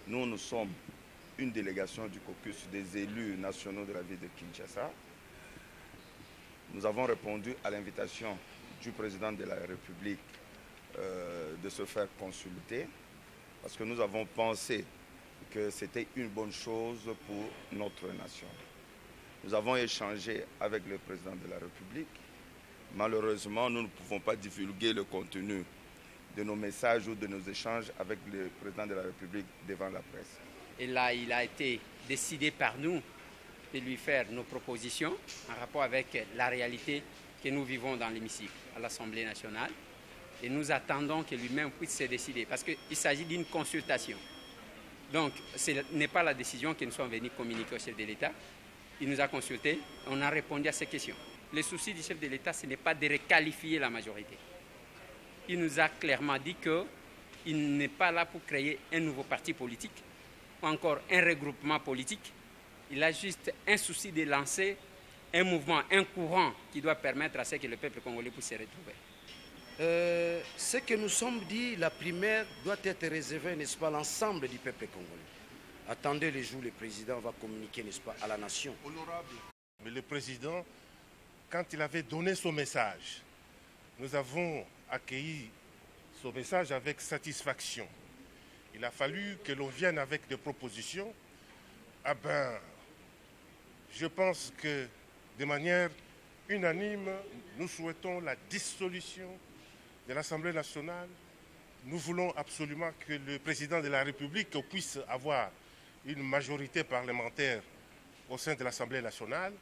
Nous sommes une délégation du caucus des élus nationaux de la ville de Kinshasa. Nous avons répondu à l'invitation du président de la République de se faire consulter parce que nous avons pensé que c'était une bonne chose pour notre nation. Nous avons échangé avec le président de la République. Malheureusement, nous ne pouvons pas divulguer le contenu de nos messages ou de nos échanges avec le président de la République devant la presse. Et là, il a été décidé par nous de lui faire nos propositions en rapport avec la réalité que nous vivons dans l'hémicycle à l'Assemblée nationale. Et nous attendons que lui-même puisse se décider parce qu'il s'agit d'une consultation. Donc, ce n'est pas la décision que nous sommes venus communiquer au chef de l'État. Il nous a consultés, on a répondu à ces questions. Le souci du chef de l'État, ce n'est pas de requalifier la majorité. Il nous a clairement dit qu'il n'est pas là pour créer un nouveau parti politique ou encore un regroupement politique. Il a juste un souci de lancer un mouvement, un courant qui doit permettre à ce que le peuple congolais puisse se retrouver. Ce que nous sommes dit, la primaire doit être réservée, n'est-ce pas, à l'ensemble du peuple congolais. Attendez les jours, le président va communiquer, n'est-ce pas, à la nation. Honorable. Mais le président, quand il avait donné son message, nous avons accueilli son message avec satisfaction. Il a fallu que l'on vienne avec des propositions. Ah ben, je pense que de manière unanime, nous souhaitons la dissolution de l'Assemblée nationale. Nous voulons absolument que le président de la République puisse avoir une majorité parlementaire au sein de l'Assemblée nationale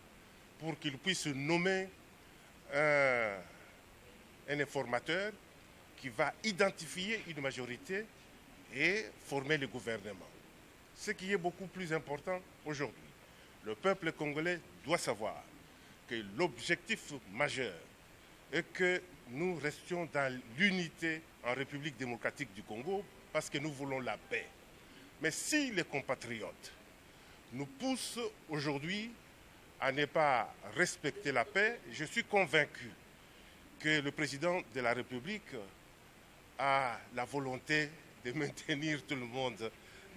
pour qu'il puisse nommer un informateur qui va identifier une majorité et former le gouvernement. Ce qui est beaucoup plus important aujourd'hui. Le peuple congolais doit savoir que l'objectif majeur est que nous restions dans l'unité en République démocratique du Congo parce que nous voulons la paix. Mais si les compatriotes nous poussent aujourd'hui à ne pas respecter la paix, je suis convaincu que le président de la République a la volonté de maintenir tout le monde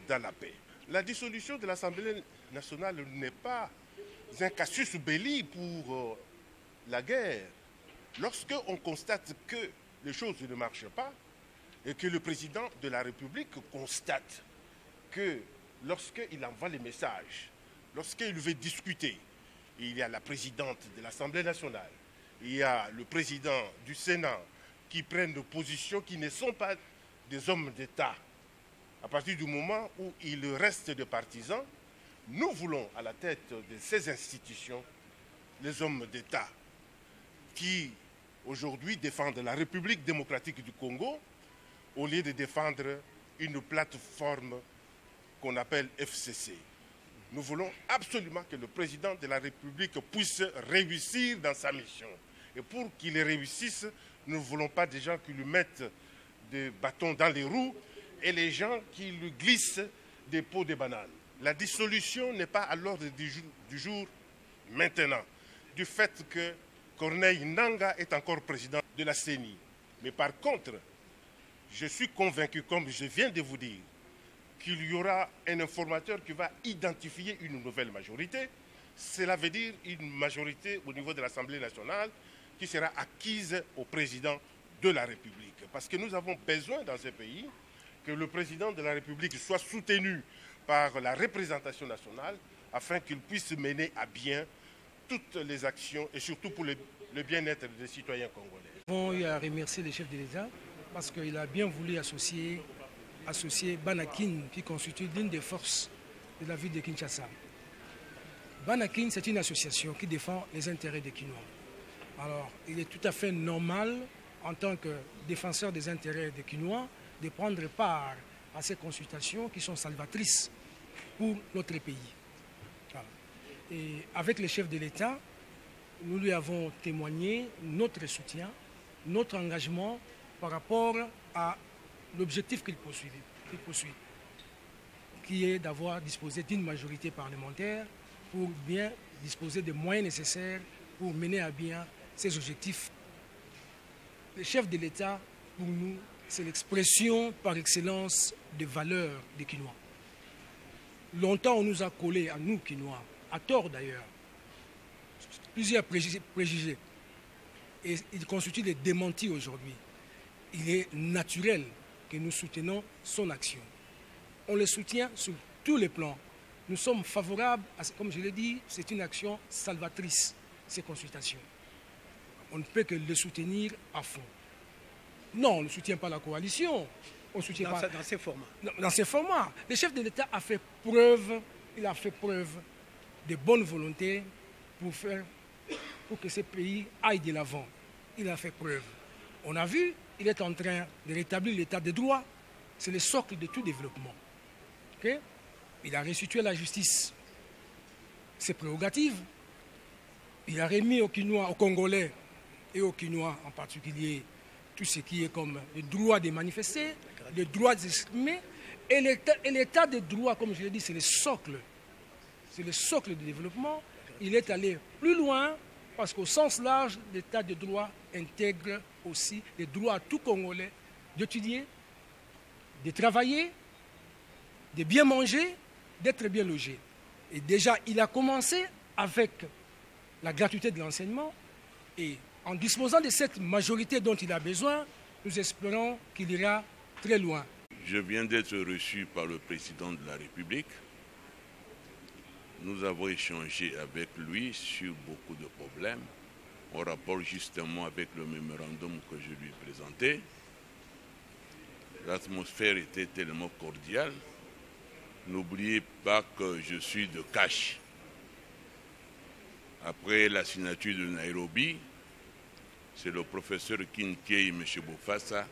dans la paix. La dissolution de l'Assemblée nationale n'est pas un casus belli pour la guerre. Lorsqu'on constate que les choses ne marchent pas et que le président de la République constate que lorsqu'il envoie les messages, lorsqu'il veut discuter, il y a la présidente de l'Assemblée nationale, il y a le président du Sénat qui prennent des positions qui ne sont pas des hommes d'État. À partir du moment où il reste des partisans, nous voulons à la tête de ces institutions les hommes d'État qui aujourd'hui défendent la République démocratique du Congo au lieu de défendre une plateforme qu'on appelle FCC. Nous voulons absolument que le président de la République puisse réussir dans sa mission. Et pour qu'il réussisse, nous ne voulons pas des gens qui lui mettent des bâtons dans les roues et les gens qui lui glissent des pots de bananes. La dissolution n'est pas à l'ordre du jour maintenant, du fait que Corneille Nangaa est encore président de la CENI. Mais par contre, je suis convaincu, comme je viens de vous dire, qu'il y aura un informateur qui va identifier une nouvelle majorité. Cela veut dire une majorité au niveau de l'Assemblée nationale qui sera acquise au président de la République. Parce que nous avons besoin dans ce pays que le président de la République soit soutenu par la représentation nationale afin qu'il puisse mener à bien toutes les actions et surtout pour le bien-être des citoyens congolais. Nous avons eu à remercier le chef de l'État parce qu'il a bien voulu associer Banakin qui constitue l'une des forces de la ville de Kinshasa. Banakin, c'est une association qui défend les intérêts des Kinois. Alors, il est tout à fait normal, en tant que défenseur des intérêts des Kinois, de prendre part à ces consultations qui sont salvatrices pour notre pays. Voilà. Et avec le chef de l'État, nous lui avons témoigné notre soutien, notre engagement par rapport à l'objectif qu'il poursuit, qui est d'avoir disposé d'une majorité parlementaire pour bien disposer des moyens nécessaires pour mener à bien ces objectifs. Le chef de l'État, pour nous, c'est l'expression par excellence des valeurs des Kinois. Longtemps, on nous a collé, à nous, Kinois, à tort d'ailleurs, plusieurs préjugés. Et il constitue des démentis aujourd'hui. Il est naturel que nous soutenons son action. On le soutient sur tous les plans. Nous sommes favorables, comme je l'ai dit, c'est une action salvatrice, ces consultations. On ne peut que le soutenir à fond. Non, on ne soutient pas la coalition. On soutient pas... Dans ces formats. Dans ces formats. Le chef de l'État a fait preuve, de bonne volonté pour que ce pays aille de l'avant. Il a fait preuve. On a vu, il est en train de rétablir l'état de droit. C'est le socle de tout développement. Okay? Il a restitué à la justice ses prérogatives. Il a remis aux Kinois, aux Congolais et aux Kinois en particulier tout ce qui est comme le droit de manifester, le droit de s'exprimer. Et l'état de droit, comme je l'ai dit, c'est le socle. C'est le socle du développement. Il est allé plus loin parce qu'au sens large, l'état de droit intègre aussi le droit à tout Congolais d'étudier, de travailler, de bien manger, d'être bien logé. Et déjà, il a commencé avec la gratuité de l'enseignement et en disposant de cette majorité dont il a besoin, nous espérons qu'il ira très loin. Je viens d'être reçu par le président de la République. Nous avons échangé avec lui sur beaucoup de problèmes en rapport justement avec le mémorandum que je lui ai présenté. L'atmosphère était tellement cordiale. N'oubliez pas que je suis de Kash. Après la signature de Nairobi, c'est le professeur Kinké et M. Bofassa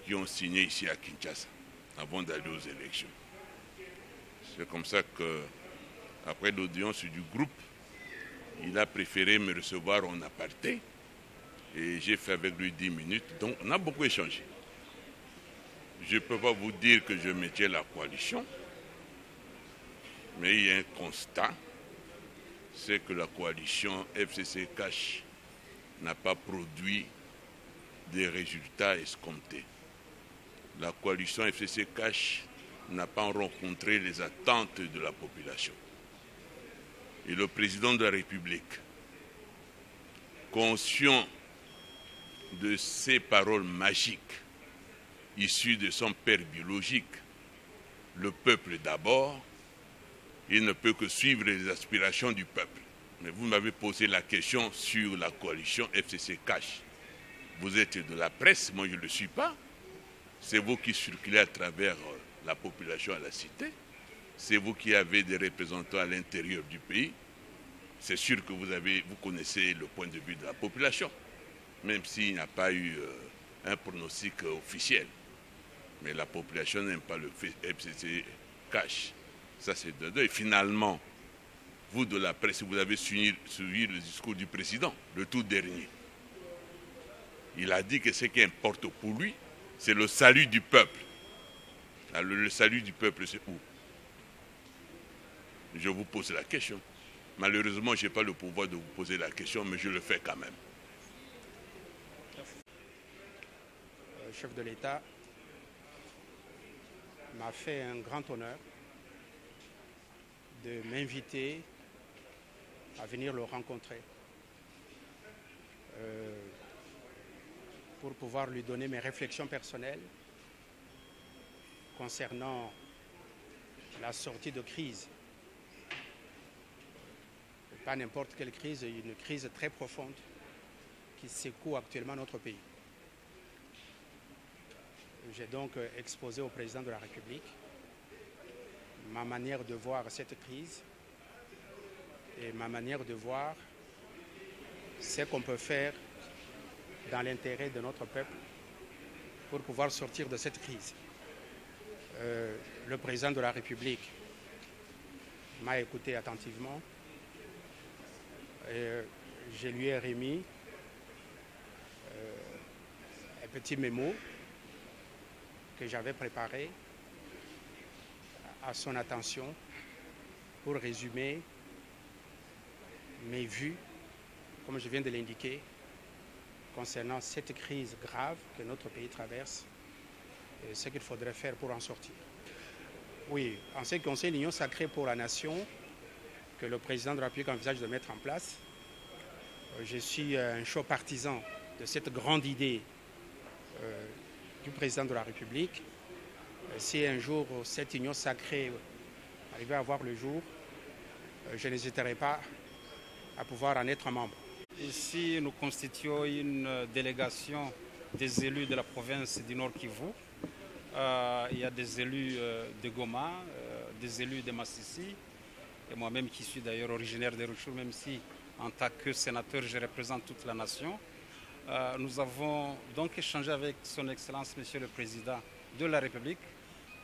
qui ont signé ici à Kinshasa avant d'aller aux élections. C'est comme ça que, après l'audience du groupe, il a préféré me recevoir en aparté et j'ai fait avec lui 10 minutes. Donc on a beaucoup échangé. Je ne peux pas vous dire que je mettais la coalition, mais il y a un constat, c'est que la coalition FCC-Cash n'a pas produit des résultats escomptés. La coalition FCC-Cash n'a pas rencontré les attentes de la population. Et le président de la République, conscient de ces paroles magiques issues de son père biologique, le peuple d'abord, il ne peut que suivre les aspirations du peuple. Mais vous m'avez posé la question sur la coalition FCC-Cash. Vous êtes de la presse, moi je ne le suis pas. C'est vous qui circulez à travers la population à la cité. C'est vous qui avez des représentants à l'intérieur du pays. C'est sûr que vous connaissez le point de vue de la population, même s'il n'y a pas eu un pronostic officiel. Mais la population n'aime pas le FCC-Cash. Ça, c'est de deux. Et finalement, vous de la presse, vous avez suivi le discours du président, le tout dernier. Il a dit que ce qui importe pour lui, c'est le salut du peuple. Alors, le salut du peuple, c'est où? Je vous pose la question. Malheureusement, je n'ai pas le pouvoir de vous poser la question, mais je le fais quand même. Le chef de l'État m'a fait un grand honneur de m'inviter à venir le rencontrer pour pouvoir lui donner mes réflexions personnelles concernant la sortie de crise. Pas n'importe quelle crise, une crise très profonde qui secoue actuellement notre pays. J'ai donc exposé au président de la République ma manière de voir cette crise et ma manière de voir ce qu'on peut faire dans l'intérêt de notre peuple pour pouvoir sortir de cette crise. Le président de la République m'a écouté attentivement et je lui ai remis un petit mémo que j'avais préparé à son attention pour résumer mes vues, comme je viens de l'indiquer, concernant cette crise grave que notre pays traverse et ce qu'il faudrait faire pour en sortir. Oui, en ce qui concerne l'Union sacrée pour la nation, que le président de la République envisage de mettre en place, je suis un chaud partisan de cette grande idée du président de la République. Si un jour cette union sacrée arrivait à voir le jour, je n'hésiterai pas à pouvoir en être membre. Ici, nous constituons une délégation des élus de la province du Nord Kivu. Il y a des élus de Goma, des élus de Massissi, et moi-même qui suis d'ailleurs originaire de Rutshuru, même si en tant que sénateur je représente toute la nation. Nous avons donc échangé avec son Excellence, Monsieur le Président de la République,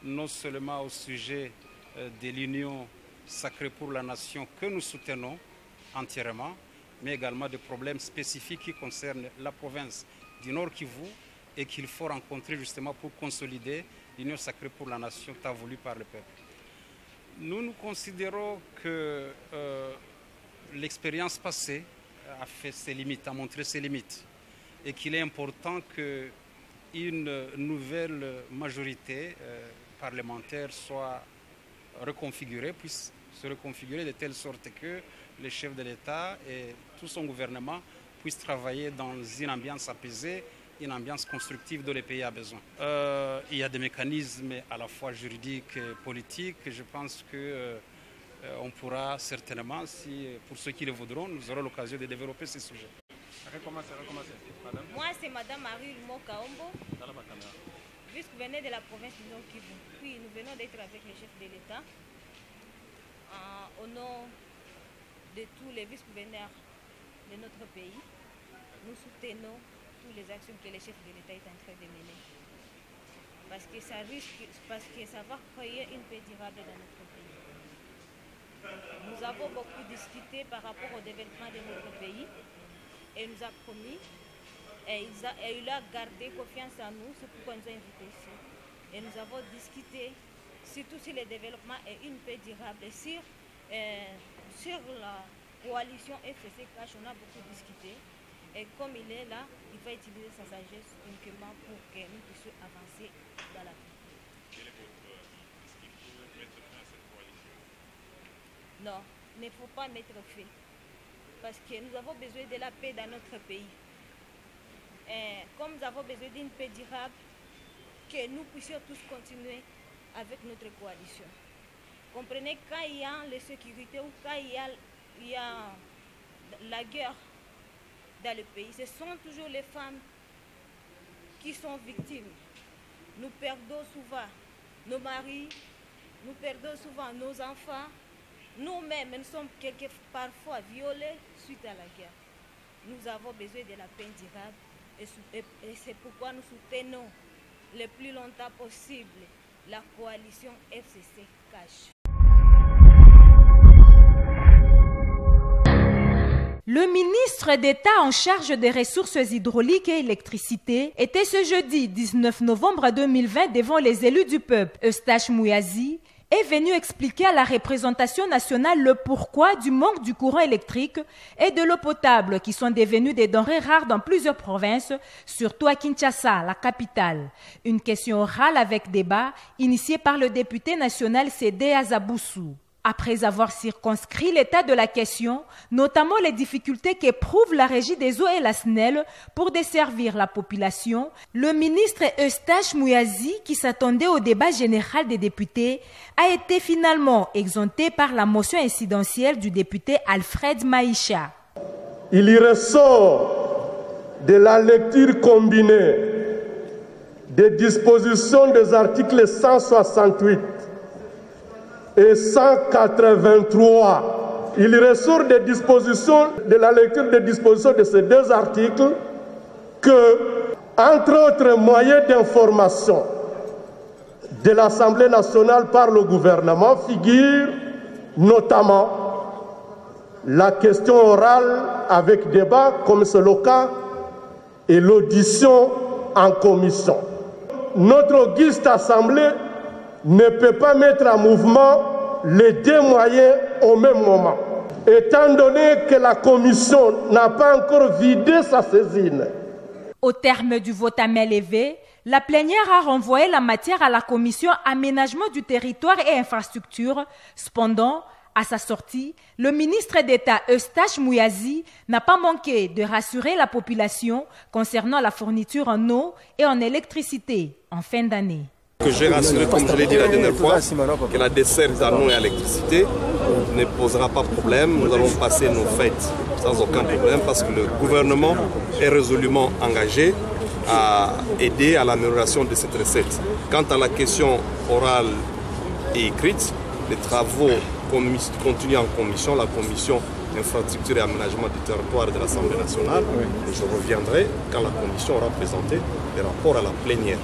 non seulement au sujet de l'Union sacrée pour la nation que nous soutenons entièrement, mais également des problèmes spécifiques qui concernent la province du Nord Kivu et qu'il faut rencontrer justement pour consolider l'Union sacrée pour la nation tant voulue par le peuple. Nous considérons que l'expérience passée a fait ses limites, a montré ses limites, et qu'il est important qu'une nouvelle majorité parlementaire soit reconfigurée, puisse se reconfigurer de telle sorte que le chef de l'État et tout son gouvernement puissent travailler dans une ambiance apaisée, une ambiance constructive dont le pays a besoin. Il y a des mécanismes à la fois juridiques et politiques. Je pense qu'on pourra certainement, pour ceux qui le voudront, nous aurons l'occasion de développer ces sujets. Recommencez, madame. Moi, c'est madame Marie Mokaombo, vice-gouverneur de la province du Nord Kivu. Puis nous venons d'être avec le chef de l'État au nom de tous les vice-gouverneurs de notre pays. Nous soutenons toutes les actions que le chef de l'État est en train de mener. Parce que ça va créer une paix durable dans notre pays. Nous avons beaucoup discuté par rapport au développement de notre pays et nous a promis et il a gardé confiance en nous, c'est pourquoi il nous a invités ici. Et nous avons discuté surtout sur le développement et une paix durable. Et sur la coalition FCC-Cash, on a beaucoup discuté. Et comme il est là, il va utiliser sa sagesse uniquement pour que nous puissions avancer dans la vie. Quel est votre est-ce qu'il faut mettre fin à cette coalition? Non, il ne faut pas mettre fin. Parce que nous avons besoin de la paix dans notre pays. Et comme nous avons besoin d'une paix durable, que nous puissions tous continuer avec notre coalition. Comprenez, quand il y a l'insécurité ou quand il y a la guerre dans le pays, ce sont toujours les femmes qui sont victimes. Nous perdons souvent nos maris, nous perdons souvent nos enfants. Nous-mêmes, nous sommes parfois violés suite à la guerre. Nous avons besoin de la paix durable et c'est pourquoi nous soutenons le plus longtemps possible la coalition FCC-Cash. Le ministre d'État en charge des ressources hydrauliques et électricité était ce jeudi 19 novembre 2020 devant les élus du peuple. Eustache Mouyazi est venu expliquer à la représentation nationale le pourquoi du manque du courant électrique et de l'eau potable qui sont devenus des denrées rares dans plusieurs provinces, surtout à Kinshasa, la capitale. Une question orale avec débat initiée par le député national Sédé Azaboussou. Après avoir circonscrit l'état de la question, notamment les difficultés qu'éprouve la Régie des eaux et la SNEL pour desservir la population, le ministre Eustache Mouyazi, qui s'attendait au débat général des députés, a été finalement exempté par la motion incidentielle du député Alfred Maïcha. Il y ressort de la lecture combinée des dispositions des articles 168 et 183. Il ressort des dispositions, de la lecture des dispositions de ces deux articles que, entre autres moyens d'information de l'Assemblée nationale par le gouvernement, figure notamment la question orale avec débat, comme c'est le cas, et l'audition en commission. Notre auguste Assemblée ne peut pas mettre en mouvement les deux moyens au même moment, étant donné que la commission n'a pas encore vidé sa saisine. Au terme du vote à main levée, la plénière a renvoyé la matière à la commission aménagement du territoire et infrastructure. Cependant, à sa sortie, le ministre d'État Eustache Mouyazi n'a pas manqué de rassurer la population concernant la fourniture en eau et en électricité en fin d'année. Que j'ai rassuré, comme je l'ai dit la dernière fois, que la desserte en eau et électricité ne posera pas de problème. Nous allons passer nos fêtes sans aucun problème parce que le gouvernement est résolument engagé à aider à l'amélioration de cette recette. Quant à la question orale et écrite, les travaux continuent en commission, la commission infrastructure et aménagement du territoire de l'Assemblée nationale. Et je reviendrai quand la commission aura présenté les rapports à la plénière.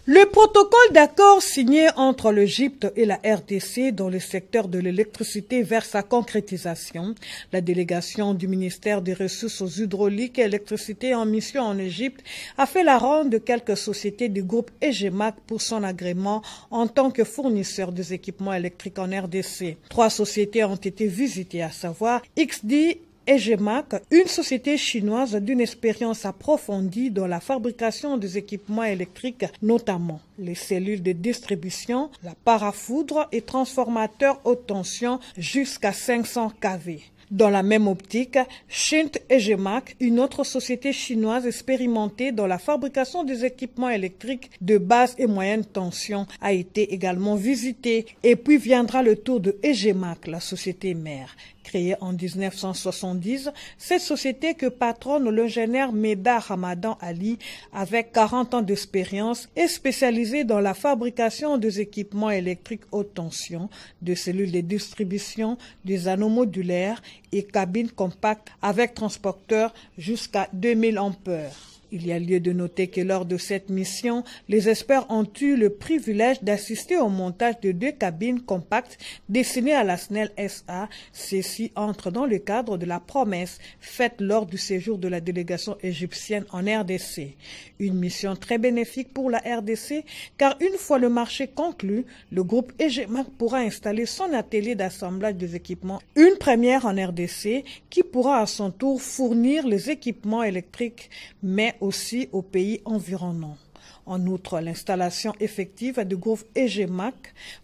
Le protocole d'accord signé entre l'Égypte et la RDC dans le secteur de l'électricité vers sa concrétisation. La délégation du ministère des Ressources hydrauliques et électricité en mission en Égypte a fait la ronde de quelques sociétés du groupe EGEMAC pour son agrément en tant que fournisseur des équipements électriques en RDC. 3 sociétés ont été visitées, à savoir XD EGEMAC, une société chinoise d'une expérience approfondie dans la fabrication des équipements électriques, notamment les cellules de distribution, la parafoudre et transformateurs haute tension jusqu'à 500 kV. Dans la même optique, Shint EGEMAC, une autre société chinoise expérimentée dans la fabrication des équipements électriques de basse et moyenne tension, a été également visitée. Et puis viendra le tour de EGEMAC, la société mère. Créée en 1970, cette société que patronne l'ingénieur Meda Ramadan Ali, avec 40 ans d'expérience, est spécialisée dans la fabrication des équipements électriques haute tension, de cellules de distribution, des anneaux modulaires et cabines compactes avec transporteur jusqu'à 2000 ampères. Il y a lieu de noter que lors de cette mission, les experts ont eu le privilège d'assister au montage de 2 cabines compactes destinées à la SNEL SA. Ceci entre dans le cadre de la promesse faite lors du séjour de la délégation égyptienne en RDC. Une mission très bénéfique pour la RDC car une fois le marché conclu, le groupe EGEMAC pourra installer son atelier d'assemblage des équipements, une première en RDC qui pourra à son tour fournir les équipements électriques, mais aussi aux pays environnants. En outre, l'installation effective du groupe EGEMAC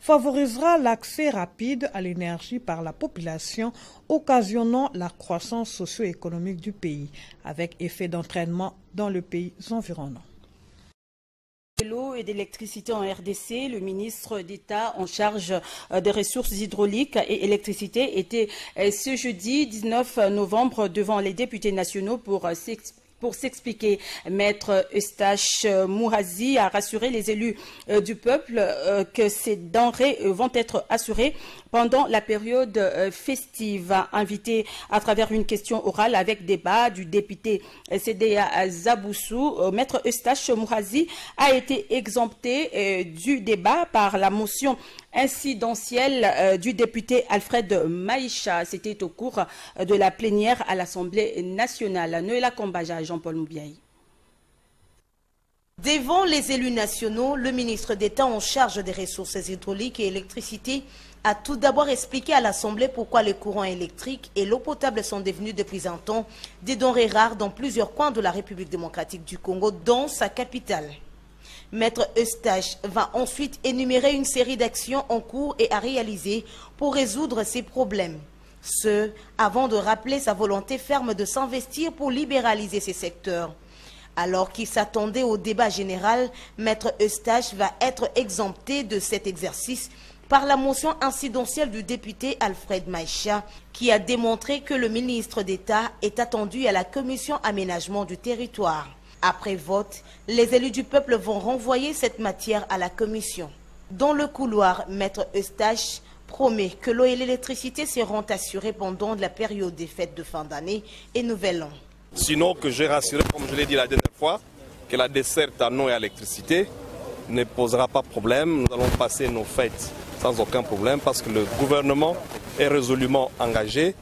favorisera l'accès rapide à l'énergie par la population, occasionnant la croissance socio-économique du pays, avec effet d'entraînement dans les pays environnants. De l'eau et d'électricité en RDC, le ministre d'État en charge des ressources hydrauliques et électricité était ce jeudi 19 novembre devant les députés nationaux pour s'expliquer. Maître Eustache Mouyazi a rassuré les élus du peuple que ces denrées vont être assurées pendant la période festive. Invité à travers une question orale avec débat du député CDA Zaboussou, Maître Eustache Mouyazi a été exempté du débat par la motion incidentielle du député Alfred Maïcha. C'était au cours de la plénière à l'Assemblée nationale. Noëlla Kombaja, Jean-Paul Moubiaï. Devant les élus nationaux, le ministre d'État en charge des ressources hydrauliques et électricité a tout d'abord expliqué à l'Assemblée pourquoi les courants électriques et l'eau potable sont devenus depuis un temps des denrées rares dans plusieurs coins de la République démocratique du Congo, dont sa capitale. Maître Eustache va ensuite énumérer une série d'actions en cours et à réaliser pour résoudre ces problèmes. Ce, avant de rappeler sa volonté ferme de s'investir pour libéraliser ces secteurs. Alors qu'il s'attendait au débat général, Maître Eustache va être exempté de cet exercice par la motion incidentielle du député Alfred Maïcha, qui a démontré que le ministre d'État est attendu à la commission aménagement du territoire. Après vote, les élus du peuple vont renvoyer cette matière à la commission. Dans le couloir, Maître Eustache promet que l'eau et l'électricité seront assurées pendant la période des fêtes de fin d'année et Nouvel An. Sinon, que j'ai rassuré, comme je l'ai dit la dernière fois, que la desserte en eau et électricité ne posera pas de problème. Nous allons passer nos fêtes sans aucun problème parce que le gouvernement est résolument engagé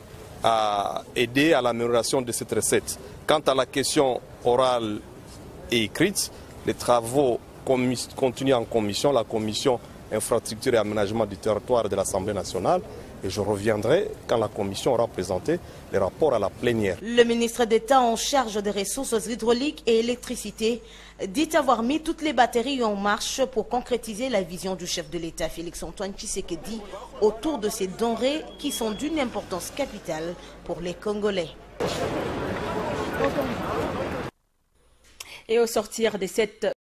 à aider à l'amélioration de cette recette. Quant à la question orale et écrite, les travaux continuent en commission, la commission infrastructure et aménagement du territoire de l'Assemblée nationale. Et je reviendrai quand la Commission aura présenté les rapports à la plénière. Le ministre d'État en charge des ressources hydrauliques et électricité dit avoir mis toutes les batteries en marche pour concrétiser la vision du chef de l'État, Félix-Antoine Tshisekedi, autour de ces denrées qui sont d'une importance capitale pour les Congolais. Et au sortir de cette